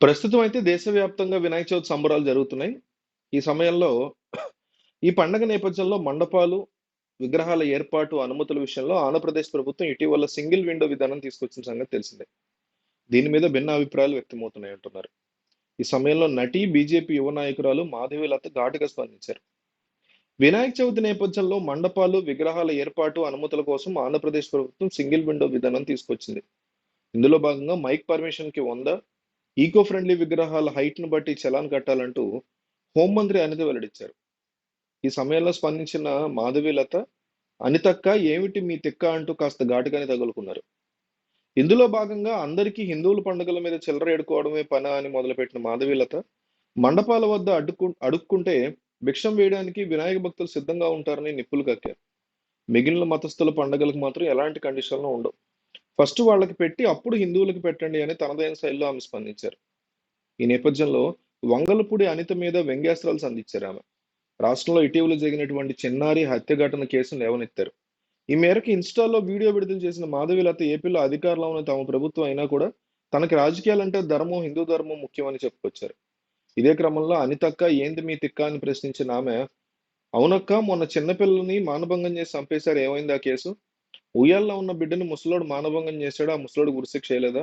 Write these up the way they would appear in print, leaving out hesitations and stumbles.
ప్రస్తుతం అయితే దేశవ్యాప్తంగా వినాయక చవితి సంబరాలు జరుగుతున్నాయి. ఈ సమయంలో ఈ పండగ నేపథ్యంలో మండపాలు, విగ్రహాల ఏర్పాటు, అనుమతుల విషయంలో ఆంధ్రప్రదేశ్ ప్రభుత్వం ఇటీవల సింగిల్ విండో విధానం తీసుకొచ్చిన సంగతి తెలిసిందే. దీని మీద భిన్న అభిప్రాయాలు వ్యక్తమవుతున్నాయంటున్నారు. ఈ సమయంలో నటి, బీజేపీ యువ నాయకురాలు మాధవీలత ఘాటుగా స్పందించారు. వినాయక చవితి నేపథ్యంలో మండపాలు, విగ్రహాల ఏర్పాటు, అనుమతుల కోసం ఆంధ్రప్రదేశ్ ప్రభుత్వం సింగిల్ విండో విధానం తీసుకొచ్చింది. ఇందులో భాగంగా మైక్ పర్మిషన్‌కి 100, ఈకో ఫ్రెండ్లీ విగ్రహాల హైట్‌ను బట్టి చలాన్ కట్టాలంటూ హోంమంత్రి అనిత వెల్లడించారు. ఈ సమయంలో స్పందించిన మాధవీలత, "అనితక్క ఏమిటి మీ తిక్క" అంటూ కాస్త ఘాటుగానే తగులుకున్నారు. ఇందులో భాగంగా అందరికీ హిందువుల పండుగల మీద చిల్లర ఏడుకోవడమే పనా అని మొదలుపెట్టిన మాధవీలత, మండపాల వద్ద అడుక్కుంటే భిక్షం వేయడానికి వినాయక భక్తులు సిద్ధంగా ఉంటారని నిప్పులు కక్కారు. మిగిలిన మతస్థుల పండుగలకు మాత్రం ఎలాంటి కండిషన్లు ఉండవు. ఫస్ట్ వాళ్ళకి పెట్టి అప్పుడు హిందువులకి పెట్టండి అని తనదైన శైలిలో ఆమె స్పందించారు. ఈ నేపథ్యంలో వంగలపూడి అనిత మీద వ్యంగ్యాస్త్రాలు సంధించారు ఆమె. రాష్ట్రంలో ఇటీవల జరిగినటువంటి చిన్నారి హత్య ఘటన కేసును లేవనెత్తారు. ఈ మేరకు ఇన్‌స్టాలో వీడియో విడుదల చేసిన మాధవీలత ఏపీలో అధికారంలో ఉన్న తమ ప్రభుత్వం అయినా కూడా తనకి రాజకీయాలంటే ధర్మం, హిందూ ధర్మం ముఖ్యమని చెప్పుకొచ్చారు. ఇదే క్రమంలో అనితక్క ఏంది మీ తిక్క అని ప్రశ్నించిన ఆమె, అవునక్క మొన్న చిన్న పిల్లల్ని మానభంగం చేసి చంపేశారు ఏమైంది ఆ కేసు? ఉయ్యాల్లో ఉన్న బిడ్డని ముసలోడు మానభంగం చేశాడు. ఆ ముసలోడికి ఉరిశిక్ష చేయలేదా?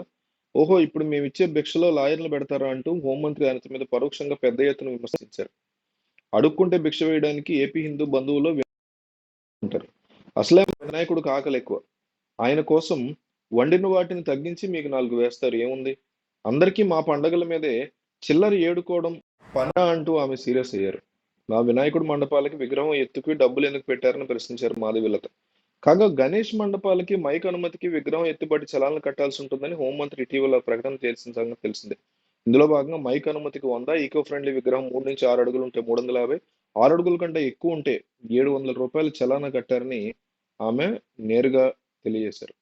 ఓహో! ఇప్పుడు మేమిచ్చే భిక్షలో లాయర్‌లు పెడతారా అంటూ హోంమంత్రి అనిత మీద పరోక్షంగా పెద్ద ఎత్తున విమర్శించారు. అడుక్కుంటే భిక్ష వేయడానికి ఏపీ హిందూ బంధువులు ఉంటారు. అసలే వినాయకుడికి ఆకలెక్కువ. ఆయన కోసం వండిన వాటిని తగ్గించి మీకు 4 వేస్తారు ఏముంది? అందరికీ మా పండగల మీదే చిల్లర ఏడుకోవడం పనా అంటూ ఆమె సీరియస్ అయ్యారు. నా వినాయకుడి మండపాలకి విగ్రహం ఎత్తుకి డబ్బులెందుకు పెట్టారని ప్రశ్నించారు మాధవీలత. కాగా గణేష్ మండపాలకి మైక్ అనుమతికి విగ్రహం ఎత్తుబడి చలాన్లు కట్టాల్సి ఉంటుందని హోంమంత్రి ఇటీవల ప్రకటన చేసిన సంగతి తెలిసిందే. ఇందులో భాగంగా మైక్ అనుమతికి 100, ఈకో ఫ్రెండ్లీ విగ్రహం 3-6 అడుగులు ఉంటే 350, 6 అడుగుల కంటే ఎక్కువ ఉంటే రూ. 700 చలానా కట్టారని ఆమె నేరుగా తెలియజేశారు.